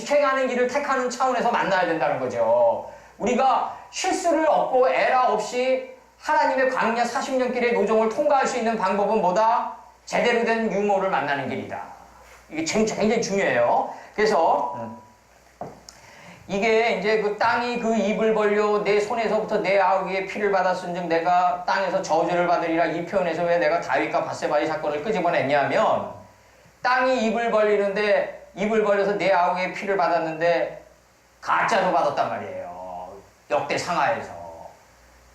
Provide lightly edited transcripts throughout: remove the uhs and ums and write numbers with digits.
직행하는 길을 택하는 차원에서 만나야 된다는 거죠. 우리가 실수를 없고 에라 없이 하나님의 광야 40년 길의 노정을 통과할 수 있는 방법은 뭐다? 제대로 된 유모를 만나는 길이다. 이게 굉장히 중요해요. 그래서 이게 이제 그 땅이 그 입을 벌려 내 손에서부터 내 아우의 피를 받았은즉 내가 땅에서 저주를 받으리라. 이 표현에서 왜 내가 다윗과 밧세바의 사건을 끄집어냈냐면, 땅이 입을 벌리는데 입을 벌려서 내 아우의 피를 받았는데 가짜로 받았단 말이에요. 역대 상하에서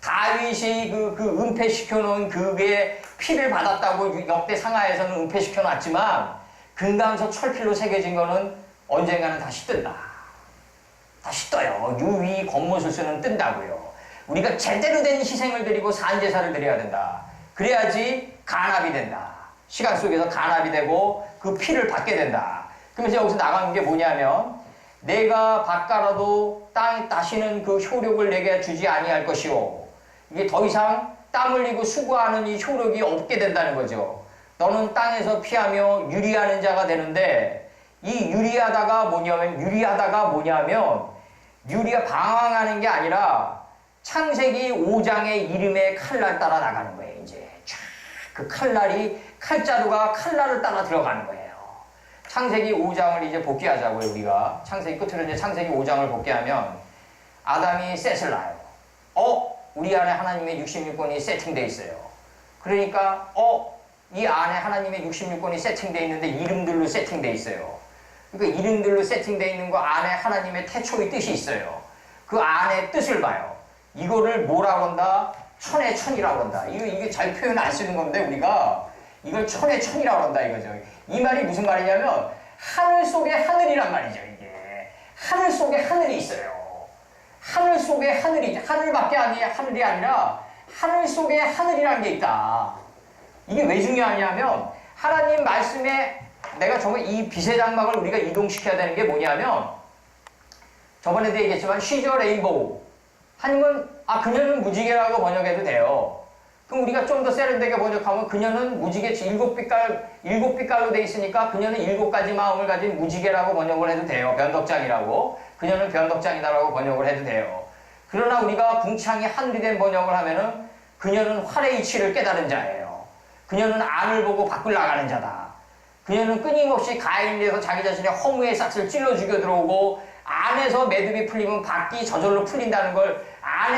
다윗이 그 은폐시켜 놓은 그게 피를 받았다고 역대 상하에서는 은폐시켜 놨지만 금강석 철필로 새겨진 거는 언젠가는 다시 뜬다. 다시 떠요. 유위 겉모술수는 뜬다고요. 우리가 제대로 된 희생을 드리고 산제사를 드려야 된다. 그래야지 간합이 된다. 시간 속에서 간합이 되고 그 피를 받게 된다. 그러면서 여기서 나가는 게 뭐냐면, 내가 밭갈아도 땅이 다시는 그 효력을 내게 주지 아니할 것이요. 이게 더 이상 땀 흘리고 수고하는 이 효력이 없게 된다는 거죠. 너는 땅에서 피하며 유리하는 자가 되는데, 이 유리하다가 뭐냐면 방황하는 게 아니라 창세기 5장의 이름의 칼날 따라 나가는 거예요. 이제 쫙 그 칼자루가 칼날을 따라 들어가는 거예요. 창세기 5장을 이제 복귀하자고요. 우리가 창세기 끝으로 이제 창세기 5장을 복귀하면 아담이 셋을 낳아요. 우리 안에 하나님의 66권이 세팅되어 있어요. 그러니까 이 안에 하나님의 66권이 세팅되어 있는데 이름들로 세팅되어 있어요. 그러니까 이름들로 세팅되어 있는 거 안에 하나님의 태초의 뜻이 있어요. 그 안에 뜻을 봐요. 이거를 뭐라고 한다? 천의 천이라고 한다. 이게 잘 표현 안 쓰는 건데 우리가 이걸 천의 천이라고 한다 이거죠. 이 말이 무슨 말이냐면 하늘 속에 하늘이란 말이죠. 이게 하늘 속에 하늘이 있어요. 하늘 속에 하늘이, 하늘밖에 하늘이 아니라 하늘 속에 하늘이란 게 있다. 이게 왜 중요하냐면 하나님 말씀에 내가 정말 이 빛의 장막을 우리가 이동시켜야 되는 게 뭐냐면, 저번에도 얘기했지만 She's a rainbow. 하나님은 그녀는 무지개라고 번역해도 돼요. 그럼 우리가 좀 더 세련되게 번역하면 그녀는 무지개 일곱 빛깔로 돼 있으니까 그녀는 7가지 마음을 가진 무지개라고 번역을 해도 돼요. 변덕장이라고. 그녀는 변덕장이다라고 번역을 해도 돼요. 그러나 우리가 궁창이 하늘이 된 번역을 하면은 그녀는 활의 이치를 깨달은 자예요. 그녀는 안을 보고 밖을 나가는 자다. 그녀는 끊임없이 가인에서 자기 자신의 허무의 싹을 찔러 죽여 들어오고 안에서 매듭이 풀리면 밖이 저절로 풀린다는 걸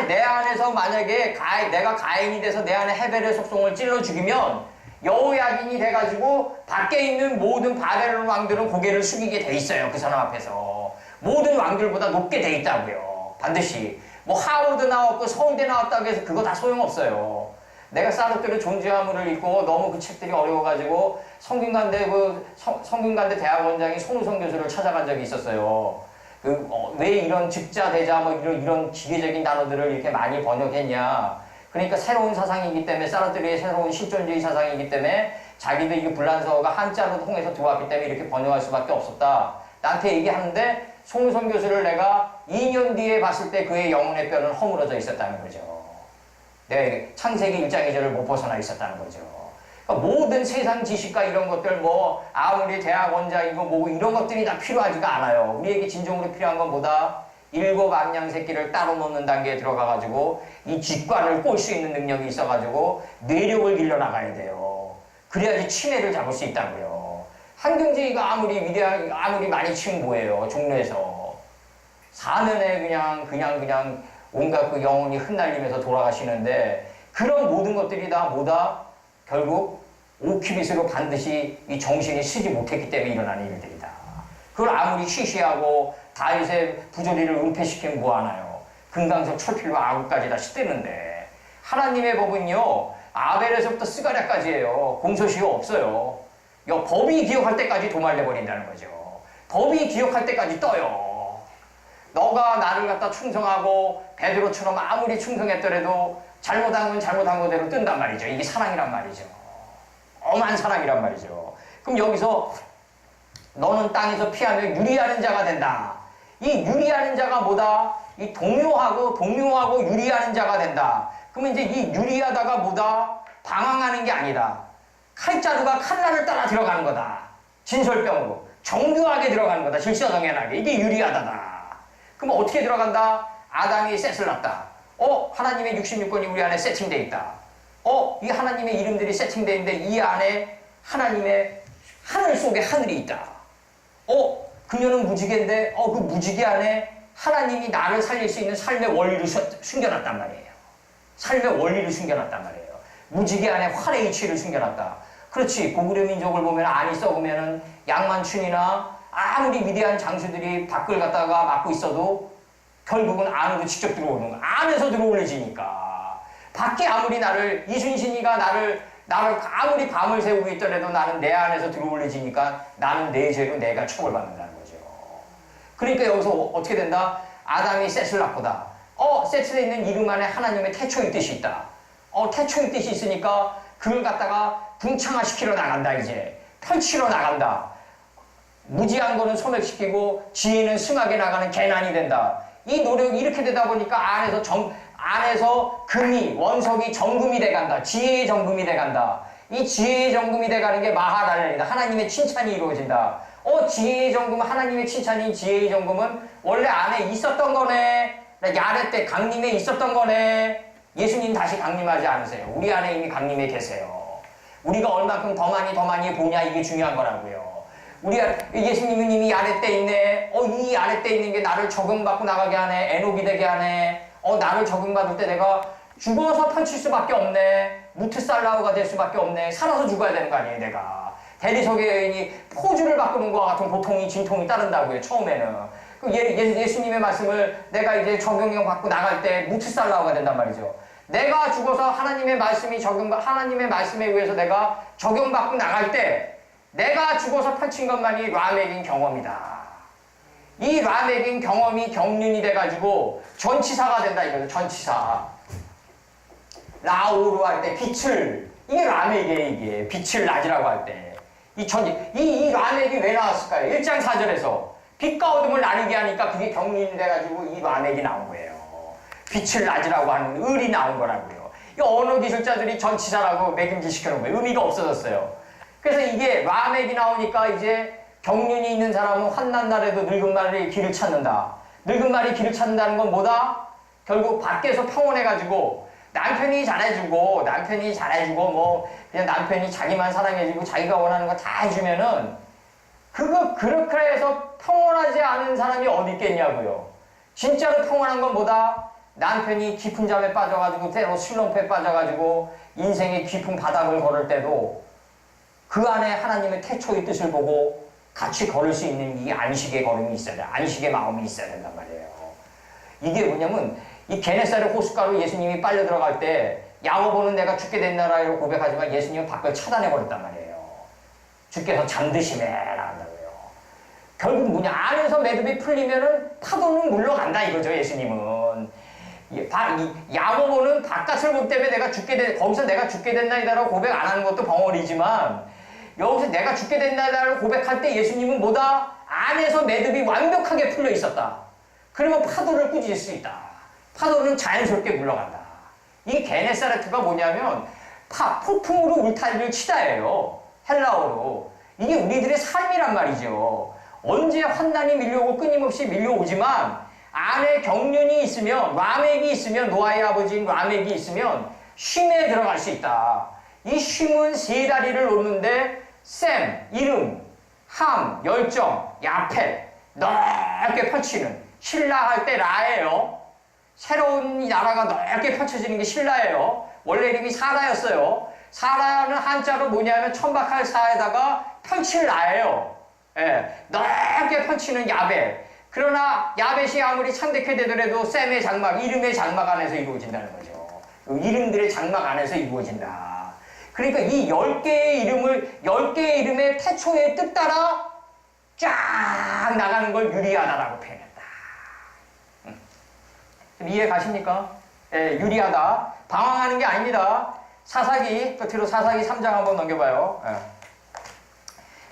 내 안에서 만약에 내가 가인이 돼서 내 안에 헤벨의 속성을 찔러 죽이면 여호야긴이 돼가지고 밖에 있는 모든 바벨론 왕들은 고개를 숙이게 돼 있어요. 그 사람 앞에서. 모든 왕들보다 높게 돼 있다고요. 반드시. 뭐 하버드 나왔고 서울대 나왔다고 해서 그거 다 소용없어요. 내가 사르트르 존재화물을 읽고 너무 그 책들이 어려워가지고 성균관대 대학원장이 손우성 교수를 찾아간 적이 있었어요. 왜 이런 즉자대자 뭐 이런 기계적인 단어들을 이렇게 많이 번역했냐. 그러니까 새로운 사상이기 때문에, 사르트르의 새로운 실존주의 사상이기 때문에 자기도 이게 불란서어가 한자로 통해서 들어왔기 때문에 이렇게 번역할 수밖에 없었다. 나한테 얘기하는데 손우성 교수를 내가 2년 뒤에 봤을 때 그의 영혼의 뼈는 허물어져 있었다는 거죠. 내가 창세기 1장 2절을 못 벗어나 있었다는 거죠. 그러니까 모든 세상 지식과 이런 것들 아무리 대학원자이고 뭐고 이런 것들이 다 필요하지가 않아요. 우리에게 진정으로 필요한 건 뭐다? 7 암양 새끼를 따로 놓는 단계에 들어가가지고 이 직관을 꼴 수 있는 능력이 있어가지고 뇌력을 길러나가야 돼요. 그래야지 치매를 잡을 수 있다고요. 한경제이가 아무리 많이 치면 뭐예요? 종로에서 4년에 그냥 온갖 그 영혼이 흩날리면서 돌아가시는데, 그런 모든 것들이 다 뭐다? 결국 오큐빗으로 반드시 이 정신이 쓰지 못했기 때문에 일어나는 일들이다. 그걸 아무리 쉬쉬하고 다윗의 부조리를 은폐시키면 뭐하나요? 금강석 철필로 아구까지 다 시대는데, 하나님의 법은요 아벨에서부터 스가랴까지예요. 공소시효 없어요. 법이 기억할 때까지 도말려버린다는 거죠. 법이 기억할 때까지 떠요. 너가 나를 갖다 충성하고 베드로처럼 아무리 충성했더라도 잘못한 건 잘못한 거대로 뜬단 말이죠. 이게 사랑이란 말이죠. 엄한 사랑이란 말이죠. 그럼 여기서 너는 땅에서 피하며 유리하는 자가 된다. 이 유리하는 자가 뭐다? 이 동요하고 유리하는 자가 된다. 그러면 이제 이 유리하다가 뭐다? 방황하는 게 아니다. 칼자루가 칼날을 따라 들어가는 거다. 진설병으로. 정교하게 들어가는 거다. 질서정연하게. 이게 유리하다다. 그럼 어떻게 들어간다? 아담이 셋을 낳았다. 하나님의 66권이 우리 안에 세팅되어 있다. 이 하나님의 이름들이 세팅되어 있는데 이 안에 하나님의 하늘 속에 하늘이 있다. 그녀는 무지개인데 그 무지개 안에 하나님이 나를 살릴 수 있는 삶의 원리를 숨겨놨단 말이에요. 삶의 원리를 숨겨놨단 말이에요. 무지개 안에 활의 이치를 숨겨놨다. 그렇지. 고구려 민족을 보면 안이 썩으면은 양만춘이나 아무리 위대한 장수들이 밖을 갖다가 막고 있어도 결국은 안으로 직접 들어오는 거야. 안에서 들어올려지니까. 밖에 아무리 이순신이가 나를 아무리 밤을 새우고 있더라도 나는 내 안에서 들어올려지니까 나는 내 죄로 내가 처벌받는다는 거죠. 그러니까 여기서 어떻게 된다? 아담이 셋을 낳고다. 셋에 있는 이름 안에 하나님의 태초의 뜻이 있다. 태초의 뜻이 있으니까 그걸 갖다가 궁창화시키러 나간다, 이제. 펼치러 나간다. 무지한 거는 소멸시키고 지혜는 승하게 나가는 개난이 된다. 이 노력이 이렇게 되다 보니까 안에서 금이, 원석이 정금이 돼간다. 지혜의 정금이 돼간다. 이 지혜의 정금이 돼가는 게 마하랄렐이다. 하나님의 칭찬이 이루어진다. 지혜의 정금, 하나님의 칭찬인 지혜의 정금은 원래 안에 있었던 거네. 야레 때 강림에 있었던 거네. 예수님 다시 강림하지 않으세요. 우리 안에 이미 강림해 계세요. 우리가 얼만큼 더 많이 보냐, 이게 중요한 거라고요. 예수님은 이미 아랫대 있네. 이 아랫대 있는 게 나를 적용받고 나가게 하네. 에녹이 되게 하네. 나를 적용받을 때 내가 죽어서 펼칠 수밖에 없네. 무트살라우가 될 수밖에 없네. 살아서 죽어야 되는 거 아니에요, 내가. 대리석의 여인이 포즈를 바꾸는 것과 같은 고통이, 진통이 따른다고요, 처음에는. 예수님의 말씀을 내가 이제 적용형 받고 나갈 때 무트살라우가 된단 말이죠. 내가 죽어서 하나님의 말씀에 의해서 내가 적용받고 나갈 때 내가 죽어서 펼친 것만이 라멕인 경험이다. 이 라멕인 경험이 경륜이 돼가지고 전치사가 된다 이거죠. 전치사. 라우루 할 때 빛을, 이게 라멕이에요. 이게 빛을 낮이라고 할 때 이 라멕이 왜 나왔을까요? 1장 4절에서 빛과 어둠을 나누게 하니까 그게 경륜이 돼가지고 이 라멕이 나온 거예요. 빛을 낮이라고 하는 을이 나온 거라고요. 이 언어 기술자들이 전치사라고 매김질 시켜놓은 거예요. 의미가 없어졌어요. 그래서 이게 라멕이 나오니까 이제 경륜이 있는 사람은 환난 날에도 늙은 말이 길을 찾는다. 늙은 말이 길을 찾는다는 건 뭐다? 결국 밖에서 평온해가지고 남편이 잘해주고 뭐 그냥 남편이 자기만 사랑해주고 자기가 원하는 거 다 해주면은 그렇게 해서 평온하지 않은 사람이 어디 있겠냐고요. 진짜로 평온한 건 뭐다? 남편이 깊은 잠에 빠져가지고 때로 슬럼프에 빠져가지고 인생의 깊은 바닥을 걸을 때도 그 안에 하나님의 태초의 뜻을 보고 같이 걸을 수 있는 이 안식의 걸음이 있어야 돼. 안식의 마음이 있어야 된단 말이에요. 이게 뭐냐면 이 게네사렛 호숫가로 예수님이 빨려 들어갈 때 야고보는 내가 죽게 된 나라로 고백하지만 예수님은 밖을 차단해 버렸단 말이에요. 주께서 잠드시매 나간다고요. 결국 뭐냐, 안에서 매듭이 풀리면은 파도는 물러간다 이거죠. 예수님은 야고보는 바깥을 볼 때문에 거기서 내가 죽게 된다이다라고 고백 안 하는 것도 벙어리지만 여기서 내가 죽게 된다이다라고 고백할 때 예수님은 뭐다? 안에서 매듭이 완벽하게 풀려 있었다. 그러면 파도를 꾸짖을 수 있다. 파도는 자연스럽게 물러간다. 이 게네사레트가 뭐냐면 폭풍으로 울타리를 치다예요. 헬라어로. 이게 우리들의 삶이란 말이죠. 언제 환난이 밀려오고 끊임없이 밀려오지만 안에 경륜이 있으면, 라멕이 있으면, 노아의 아버지인 라멕이 있으면 쉼에 들어갈 수 있다. 이 쉼은 세 다리를 놓는데 셈, 이름, 함, 열정, 야펫 넓게 펼치는, 신라할 때 라예요. 새로운 나라가 넓게 펼쳐지는 게 신라예요. 원래 이름이 사라였어요. 사라는 한자로 뭐냐면 천박할 사에다가 펼칠 라예요. 넓게 펼치는 야벳. 그러나 야벳이 아무리 창대케 되더라도 셈의 장막, 이름의 장막 안에서 이루어진다는 거죠. 이름들의 장막 안에서 이루어진다. 그러니까 이 10개의 이름의 태초의 뜻 따라 쫙 나가는 걸 유리하다라고 표현했다. 이해 가십니까? 유리하다. 방황하는 게 아닙니다. 사사기, 끝으로 사사기 3장 한번 넘겨봐요.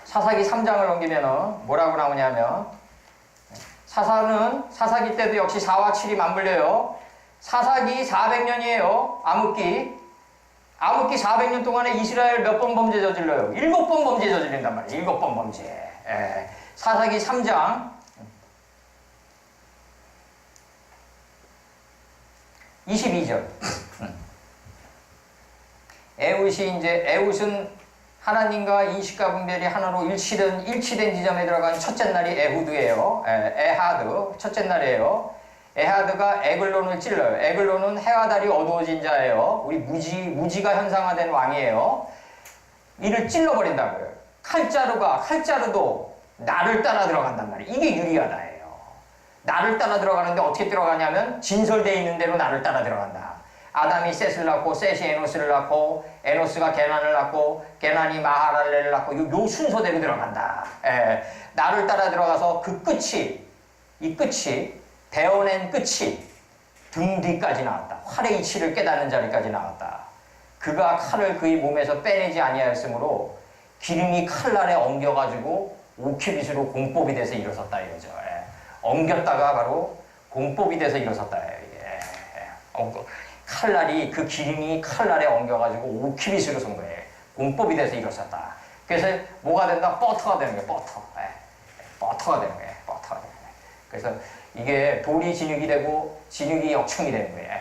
사사기 3장을 넘기면 뭐라고 나오냐면 사사기 때도 역시 4와 7이 맞물려요. 사사기 400년이에요. 암흑기 400년 동안에 이스라엘 몇 번 범죄 저질러요? 7번 범죄 저지른단 말이에요. 7번 범죄. 사사기 3장 22절. 에훗은 하나님과 인식과 분별이 하나로 일치된 지점에 들어간 첫째 날이 에후드예요. 에하드 첫째 날이에요. 에하드가 에글론을 찔러요. 에글론은 해와 달이 어두워진 자예요. 우리 무지가 현상화된 왕이에요. 이를 찔러버린다고요. 칼자루도 나를 따라 들어간단 말이에요. 이게 유리하다예요. 나를 따라 들어가는데 어떻게 들어가냐면 진설되어 있는 대로 나를 따라 들어간다. 아담이 셋을 낳고 셋이 에노스를 낳고 에노스가 게난을 낳고 게난이 마하랄레를 낳고 요 순서대로 들어간다. 나를 따라 들어가서 이 끝이 베어낸 끝이 등 뒤까지 나왔다. 활의 이치를 깨닫는 자리까지 나왔다. 그가 칼을 그의 몸에서 빼내지 아니하였으므로 기름이 칼날에 엉겨가지고 5큐빗으로 공법이 돼서 일어섰다 이거죠. 엉겼다가 바로 공법이 돼서 일어섰다. 칼날이 그 기름이 칼날에 엉겨가지고 5큐빗으로 선 거예요. 공법이 돼서 일어섰다. 그래서 뭐가 된다? 버터가 되는 거예요. 버터가 되는 거예요. 버터가 되는 거예요. 그래서 이게 돌이 진흙이 되고 진흙이 역청이 되는 거예요.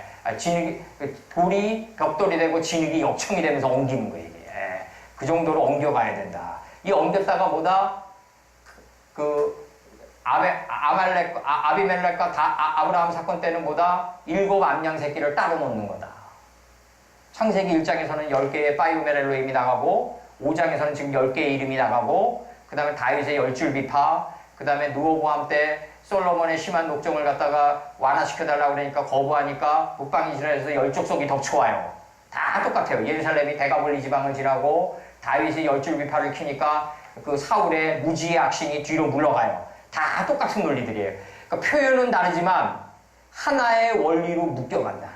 돌이 벽돌이 되고 진흙이 역청이 되면서 엉기는 거예요. 이게. 그 정도로 엉겨가야 된다. 이 엉겼다가 뭐다? 아비멜렉과 아브라함 사건 때는 뭐다? 7 암양 새끼를 따로 놓는 거다. 창세기 1장에서는 10개의 파이오메렐로임이 나가고 5장에서는 지금 10개의 이름이 나가고 그 다음에 다윗의 10줄 비파 그 다음에 누호보암 때 솔로몬의 심한 녹정을 갖다가 완화시켜달라고 그러니까 거부하니까 북방 이스라엘에서 10족속이 덮쳐와요. 다 똑같아요. 예루살렘이 대가볼리 지방을 지나고 다윗의 10줄 비파를 키니까 그 사울의 무지의 악신이 뒤로 물러가요. 다 똑같은 논리들이에요. 그러니까 표현은 다르지만 하나의 원리로 묶여간다.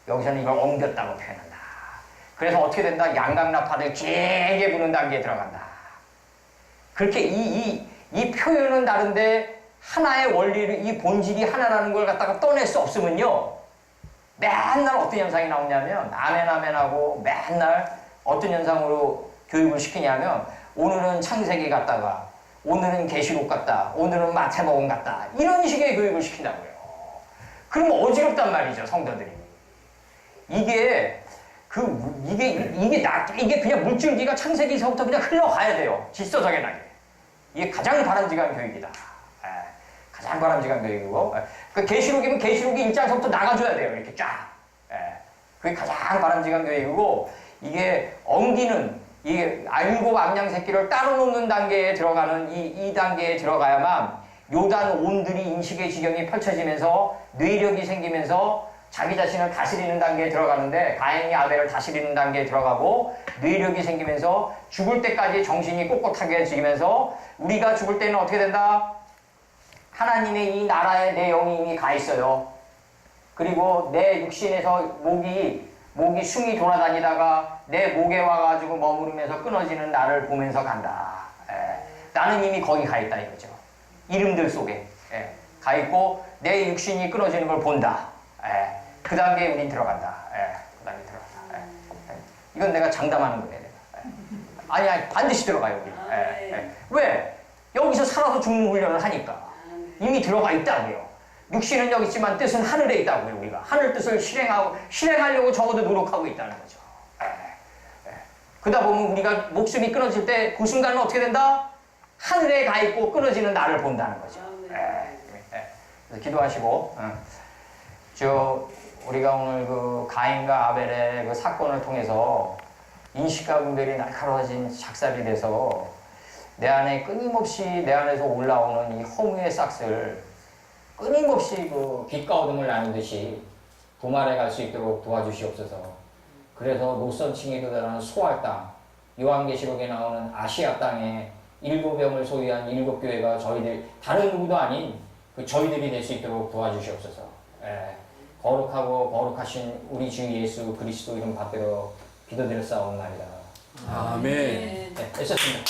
여기서는 이걸 엉겼다고 표현한다. 그래서 어떻게 된다? 양강나팔을 길게 부는 단계에 들어간다. 그렇게 이 표현은 다른데 하나의 원리를 이 본질이 하나라는 걸 갖다가 떠낼 수 없으면요. 맨날 어떤 현상이 나오냐면 아멘하고 맨날 어떤 현상으로 교육을 시키냐면 오늘은 창세기 같다가 오늘은 계시록 같다. 오늘은 마태복음 같다. 이런 식의 교육을 시킨다고요. 그러면 어지럽단 말이죠, 성도들이. 이게 그냥 물줄기가 창세기서부터 그냥 흘러가야 돼요. 질서정연하게. 이게 가장 바람직한 교육이다. 가장 바람직한 교육이고. 그 계시록이면 계시록이 1장서부터 나가줘야 돼요. 이렇게 쫙. 그게 가장 바람직한 교육이고, 이게 엉기는 이 알고 암양 새끼를 따로 놓는 단계에 들어가는 이 단계에 들어가야만 요단 온들이 인식의 지경이 펼쳐지면서 뇌력이 생기면서 자기 자신을 다스리는 단계에 들어가는데 가인이 아벨을 다스리는 단계에 들어가고 뇌력이 생기면서 죽을 때까지 정신이 꼿꼿하게 지면서 우리가 죽을 때는 어떻게 된다? 하나님의 이 나라에 내 영이 이미 가 있어요. 그리고 내 육신에서 목이 숭이 돌아다니다가 내 목에 와가지고 머무르면서 끊어지는 나를 보면서 간다. 나는 이미 거기 가 있다 이거죠. 이름들 속에 가 있고 내 육신이 끊어지는 걸 본다. 그 단계에 우린 들어간다. 그 단계에 들어간다. 이건 내가 장담하는 거예요. 아니 반드시 들어가요 우리. 왜? 여기서 살아서 죽는 훈련을 하니까 이미 들어가 있다고요. 육신은 여기 있지만 뜻은 하늘에 있다고요. 우리가 하늘 뜻을 실행하려고 적어도 노력하고 있다는 거죠. 그러다 보면 우리가 목숨이 끊어질 때 그 순간은 어떻게 된다? 하늘에 가 있고 끊어지는 나를 본다는 거죠. 그래서 기도하시고 우리가 오늘 그 가인과 아벨의 그 사건을 통해서 인식과 분별이 날카로워진 작살이 돼서 내 안에 끊임없이 내 안에서 올라오는 이 허무의 싹을 끊임없이 그 빛과 어둠을 나누듯이 부말해 갈 수 있도록 도와주시옵소서. 그래서 노선층에 도달하는 소알 땅, 요한계시록에 나오는 아시아 땅에 7병을 소유한 7교회가 저희들 다른 누구도 아닌 그 저희들이 될 수 있도록 도와주시옵소서. 거룩하고 거룩하신 우리 주 예수 그리스도 이름 받들어 기도드렸사옵나이다. 아멘. 네, 됐습니다.